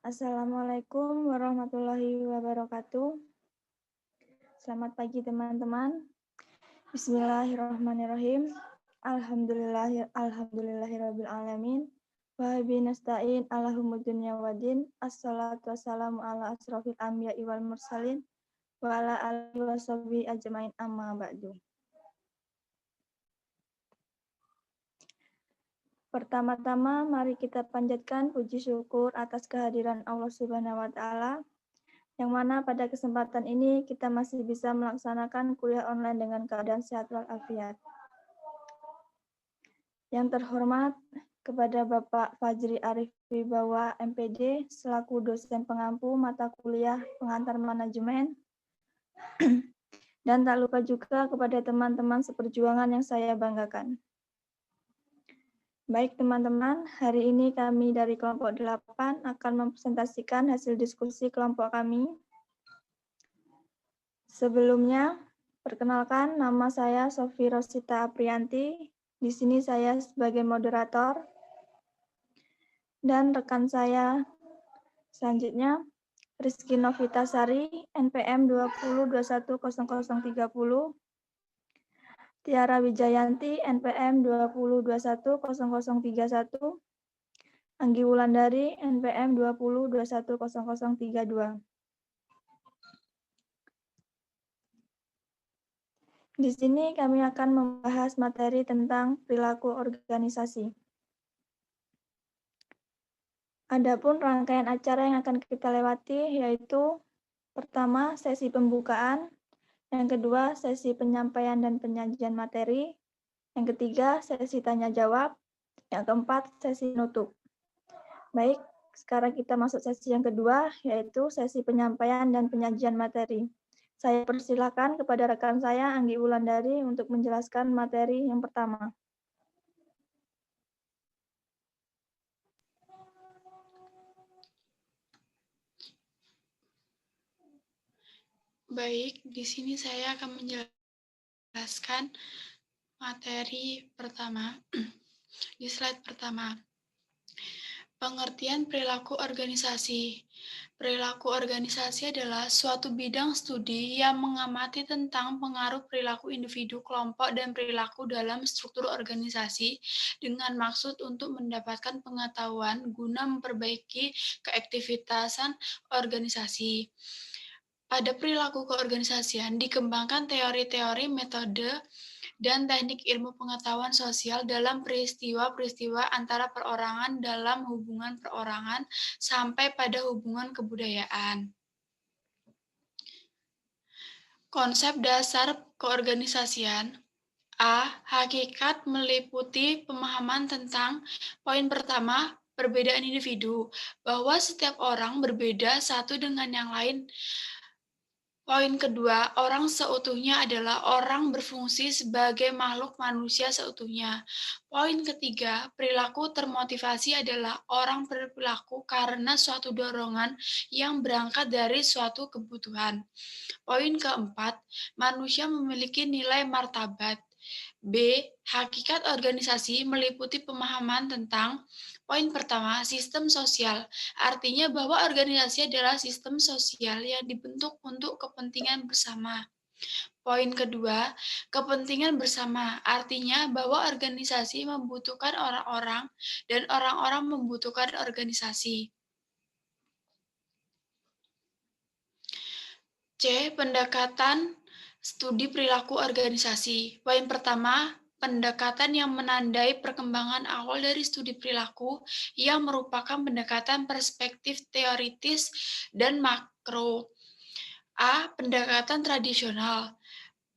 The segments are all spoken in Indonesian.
Assalamualaikum warahmatullahi wabarakatuh. Selamat pagi teman-teman. Bismillahirrahmanirrahim. Alhamdulillahirabbil alamin. Wa bihi nasta'in ala umuri dunya waddin. Assalatu wassalamu ala asrofil anbiya'i wal mursalin wa ala alihi washabihi ajmain amma ba'du. Pertama-tama, mari kita panjatkan puji syukur atas kehadiran Allah Subhanahu wa Ta'ala, yang mana pada kesempatan ini kita masih bisa melaksanakan kuliah online dengan keadaan sehat walafiat. Yang terhormat kepada Bapak Fajri Arif Wibawa, MPD, selaku dosen pengampu mata kuliah pengantar manajemen, dan tak lupa juga kepada teman-teman seperjuangan yang saya banggakan. Baik teman-teman, hari ini kami dari kelompok 8 akan mempresentasikan hasil diskusi kelompok kami. Sebelumnya, perkenalkan nama saya Sofi Rosita Aprianti. Di sini saya sebagai moderator. Dan rekan saya selanjutnya, Rizky Novitasari, NPM 20210030. Tiara Wijayanti, NPM 20210031. Anggi Wulandari, NPM 20210032. Di sini kami akan membahas materi tentang perilaku organisasi. Adapun rangkaian acara yang akan kita lewati yaitu pertama, sesi pembukaan, yang kedua, sesi penyampaian dan penyajian materi, yang ketiga, sesi tanya jawab, yang keempat, sesi penutup. Baik, sekarang kita masuk sesi yang kedua, yaitu sesi penyampaian dan penyajian materi. Saya persilakan kepada rekan saya, Anggi Wulandari, untuk menjelaskan materi yang pertama. Baik, di sini saya akan menjelaskan materi pertama. Di slide pertama, pengertian perilaku organisasi. Perilaku organisasi adalah suatu bidang studi yang mengamati tentang pengaruh perilaku individu, kelompok, dan perilaku dalam struktur organisasi dengan maksud untuk mendapatkan pengetahuan guna memperbaiki keaktivitasan organisasi. Pada perilaku keorganisasian dikembangkan teori-teori, metode, dan teknik ilmu pengetahuan sosial dalam peristiwa-peristiwa antara perorangan, dalam hubungan perorangan, sampai pada hubungan kebudayaan. Konsep dasar keorganisasian. A. Hakikat meliputi pemahaman tentang poin pertama, perbedaan individu, bahwa setiap orang berbeda satu dengan yang lain. Poin kedua, orang seutuhnya adalah orang berfungsi sebagai makhluk manusia seutuhnya. Poin ketiga, perilaku termotivasi adalah orang berperilaku karena suatu dorongan yang berangkat dari suatu kebutuhan. Poin keempat, manusia memiliki nilai martabat. B. Hakikat organisasi meliputi pemahaman tentang poin pertama, sistem sosial. Artinya bahwa organisasi adalah sistem sosial yang dibentuk untuk kepentingan bersama. Poin kedua, kepentingan bersama. Artinya bahwa organisasi membutuhkan orang-orang dan orang-orang membutuhkan organisasi. C. Pendekatan studi perilaku organisasi. Poin pertama, pendekatan yang menandai perkembangan awal dari studi perilaku yang merupakan pendekatan perspektif teoritis dan makro. A. Pendekatan tradisional.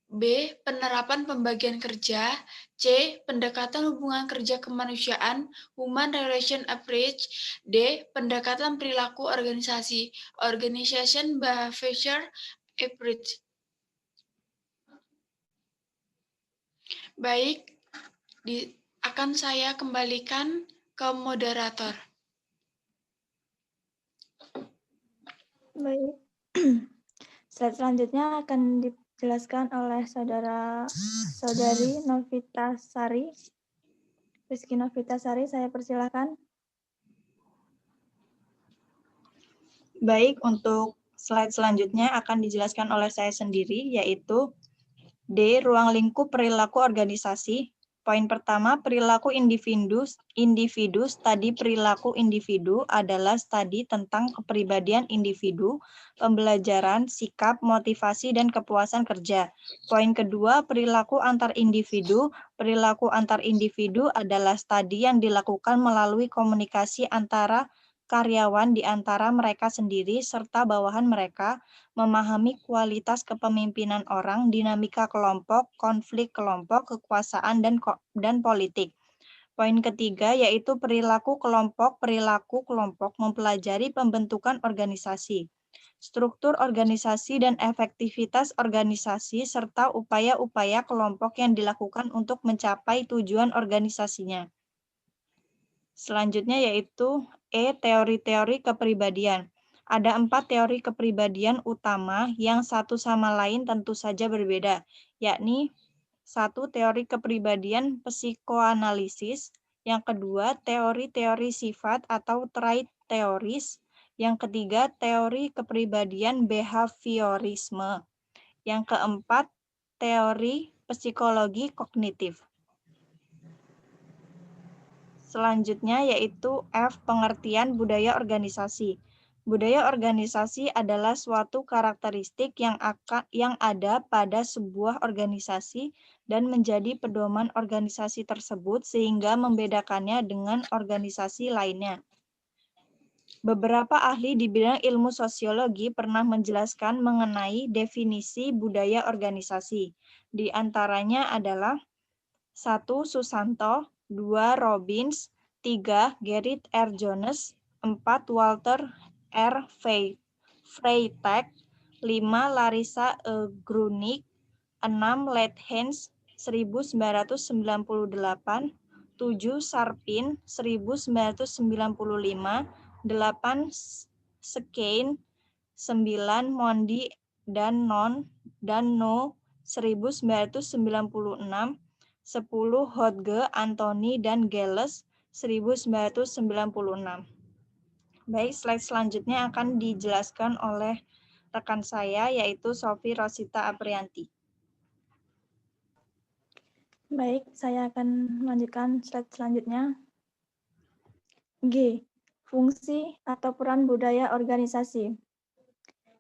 B. Penerapan pembagian kerja. C. Pendekatan hubungan kerja kemanusiaan, human relation approach. D. Pendekatan perilaku organisasi, organization behavior approach. Baik, akan saya kembalikan ke moderator. Baik. Slide selanjutnya akan dijelaskan oleh saudari Novitasari. Rizky Novitasari, saya persilakan. Baik, untuk slide selanjutnya akan dijelaskan oleh saya sendiri, yaitu D. Ruang lingkup perilaku organisasi. Poin pertama, perilaku individu. Studi perilaku individu adalah studi tentang kepribadian individu, pembelajaran, sikap, motivasi, dan kepuasan kerja. Poin kedua, perilaku antar individu. Perilaku antar individu adalah studi yang dilakukan melalui komunikasi antara karyawan di antara mereka sendiri serta bawahan mereka, memahami kualitas kepemimpinan orang, dinamika kelompok, konflik kelompok, kekuasaan, dan politik. Poin ketiga yaitu perilaku kelompok. Perilaku kelompok mempelajari pembentukan organisasi, struktur organisasi dan efektivitas organisasi, serta upaya-upaya kelompok yang dilakukan untuk mencapai tujuan organisasinya. Selanjutnya yaitu E. Teori-teori kepribadian. Ada 4 teori kepribadian utama yang satu sama lain tentu saja berbeda, yakni 1. Teori kepribadian psikoanalisis, yang kedua teori-teori sifat atau trait teoris, yang ketiga teori kepribadian behaviorisme, yang keempat teori psikologi kognitif. Selanjutnya yaitu F. Pengertian budaya organisasi. Budaya organisasi adalah suatu karakteristik yang ada pada sebuah organisasi dan menjadi pedoman organisasi tersebut sehingga membedakannya dengan organisasi lainnya. Beberapa ahli di bidang ilmu sosiologi pernah menjelaskan mengenai definisi budaya organisasi. Di antaranya adalah 1. Susanto, 2. Robbins, 3. Gerrit R. Jones, 4. Walter R. Freytag, 5. Larissa E. Grunig, 6. Leithens, 1998, 7. Sarpin, 1995, 8. Skene, 9. Mondi dan No, 1996, 10. Hodge, Anthony, dan Gelles, 1996. Baik, slide selanjutnya akan dijelaskan oleh rekan saya, yaitu Sophie Rosita Aprianti. Baik, saya akan melanjutkan slide selanjutnya. G. Fungsi atau peran budaya organisasi.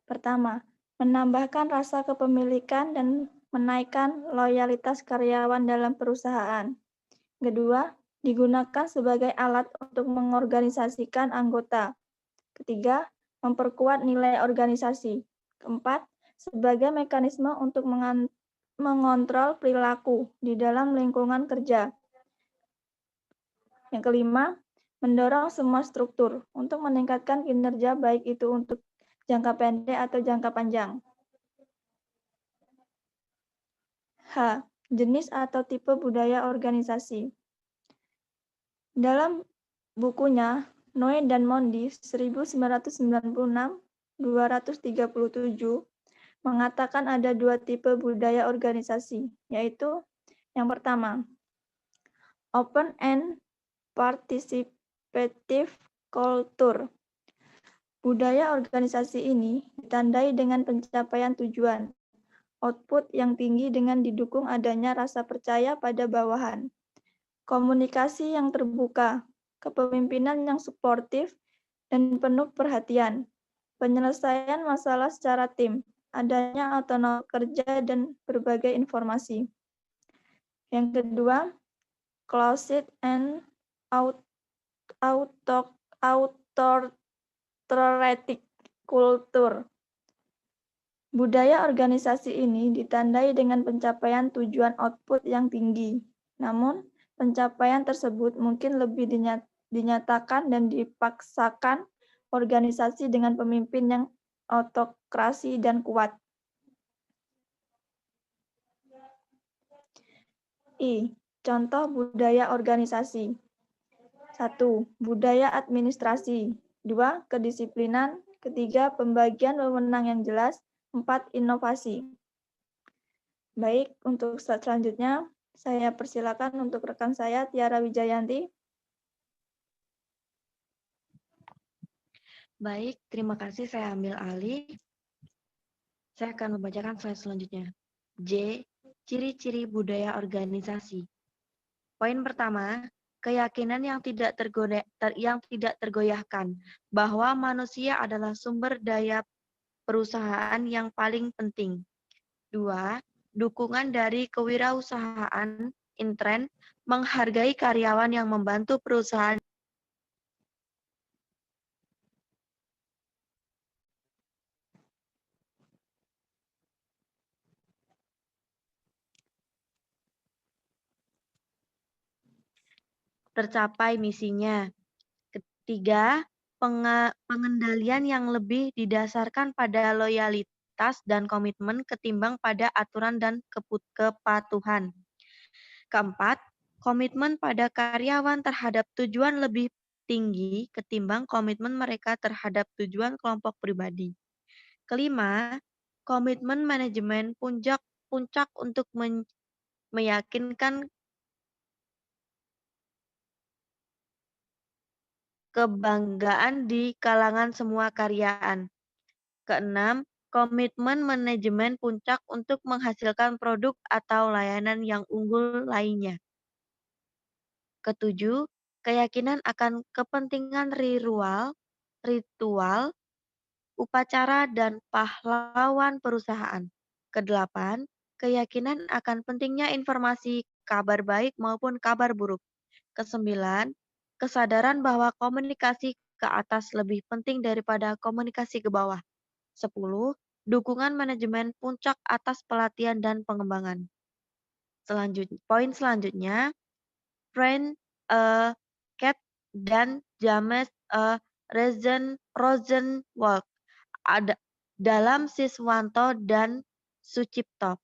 Pertama, menambahkan rasa kepemilikan dan menaikkan loyalitas karyawan dalam perusahaan. Kedua, digunakan sebagai alat untuk mengorganisasikan anggota. Ketiga, memperkuat nilai organisasi. Keempat, sebagai mekanisme untuk mengontrol perilaku di dalam lingkungan kerja. Yang kelima, mendorong semua struktur untuk meningkatkan kinerja baik itu untuk jangka pendek atau jangka panjang. H. Jenis atau tipe budaya organisasi. Dalam bukunya Noe dan Mondi 1996-237 mengatakan ada 2 tipe budaya organisasi, yaitu yang pertama, open and participative culture. Budaya organisasi ini ditandai dengan pencapaian tujuan, output yang tinggi dengan didukung adanya rasa percaya pada bawahan, komunikasi yang terbuka, kepemimpinan yang suportif dan penuh perhatian, penyelesaian masalah secara tim, adanya otonomi kerja dan berbagai informasi. Yang kedua, closed and authoritative culture. Budaya organisasi ini ditandai dengan pencapaian tujuan output yang tinggi. Namun, pencapaian tersebut mungkin lebih dinyatakan dan dipaksakan organisasi dengan pemimpin yang autokrasi dan kuat. I. Contoh budaya organisasi. 1. Budaya administrasi. 2. Kedisiplinan. 3. Pembagian wewenang yang jelas. 4. Inovasi. Baik, untuk slide selanjutnya, saya persilakan untuk rekan saya, Tiara Wijayanti. Baik, terima kasih. Saya ambil alih. Saya akan membacakan slide selanjutnya. J. Ciri-ciri budaya organisasi. Poin pertama, keyakinan yang tidak tergoyahkan bahwa manusia adalah sumber daya perusahaan yang paling penting. 2. Dukungan dari kewirausahaan intern menghargai karyawan yang membantu perusahaan tercapai misinya. Ketiga, pengendalian yang lebih didasarkan pada loyalitas dan komitmen ketimbang pada aturan dan kepatuhan. Keempat, komitmen pada karyawan terhadap tujuan lebih tinggi ketimbang komitmen mereka terhadap tujuan kelompok pribadi. Kelima, komitmen manajemen puncak untuk meyakinkan kebanggaan di kalangan semua karyawan. Keenam, komitmen manajemen puncak untuk menghasilkan produk atau layanan yang unggul lainnya. Ketujuh, keyakinan akan kepentingan ritual, upacara, dan pahlawan perusahaan. Kedelapan, keyakinan akan pentingnya informasi kabar baik maupun kabar buruk. Kesembilan, kesadaran bahwa komunikasi ke atas lebih penting daripada komunikasi ke bawah. 10. Dukungan manajemen puncak atas pelatihan dan pengembangan. Poin selanjutnya, Frank Cat dan James Rosenwald dalam Siswanto dan Sucipto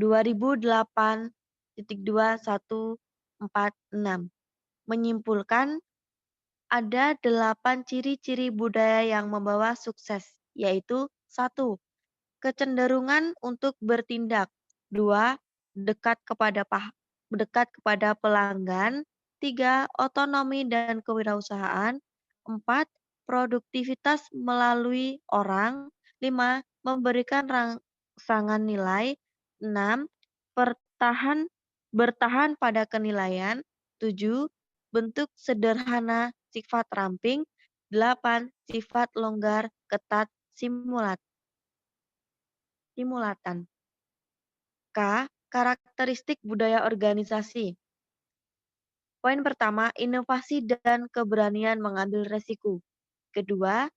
2008.2146 menyimpulkan ada 8 ciri-ciri budaya yang membawa sukses, yaitu 1. Kecenderungan untuk bertindak. 2. Dekat kepada pelanggan. 3. Otonomi dan kewirausahaan. 4. Produktivitas melalui orang. 5. Memberikan rangsangan nilai. 6. Bertahan pada penilaian. 7. Bentuk sederhana sifat ramping. 8. Sifat longgar ketat simulatan. K. Karakteristik budaya organisasi. Poin pertama, inovasi dan keberanian mengambil resiko. Kedua,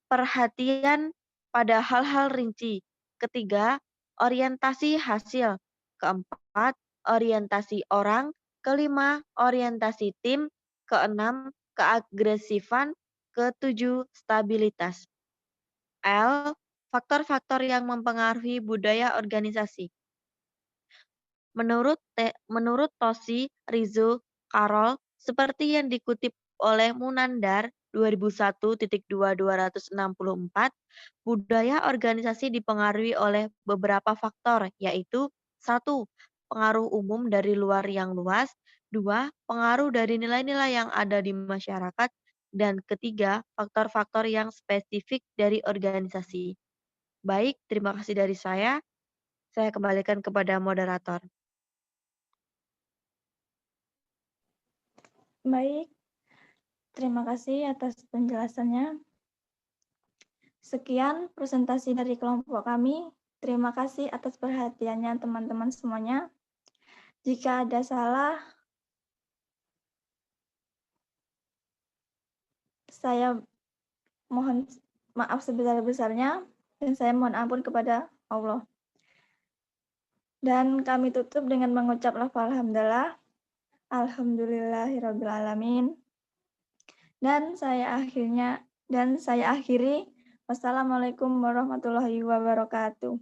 perhatian pada hal-hal rinci. Ketiga, orientasi hasil. Keempat, orientasi orang. Kelima, orientasi tim. Keenam, keagresifan. Ketujuh, stabilitas. L. Faktor-faktor yang mempengaruhi budaya organisasi. Menurut Toshi Rizzo Carroll, seperti yang dikutip oleh Munandar 2001.264, budaya organisasi dipengaruhi oleh beberapa faktor, yaitu 1. Pengaruh umum dari luar yang luas, 2. Pengaruh dari nilai-nilai yang ada di masyarakat, dan ketiga, faktor-faktor yang spesifik dari organisasi. Baik, terima kasih dari saya. Saya kembalikan kepada moderator. Baik, terima kasih atas penjelasannya. Sekian presentasi dari kelompok kami. Terima kasih atas perhatiannya teman-teman semuanya. Jika ada salah, saya mohon maaf sebesar-besarnya dan saya mohon ampun kepada Allah. Dan kami tutup dengan mengucap lafal hamdalah. Alhamdulillahirrabbilalamin. Dan saya akhiri. Wassalamualaikum warahmatullahi wabarakatuh.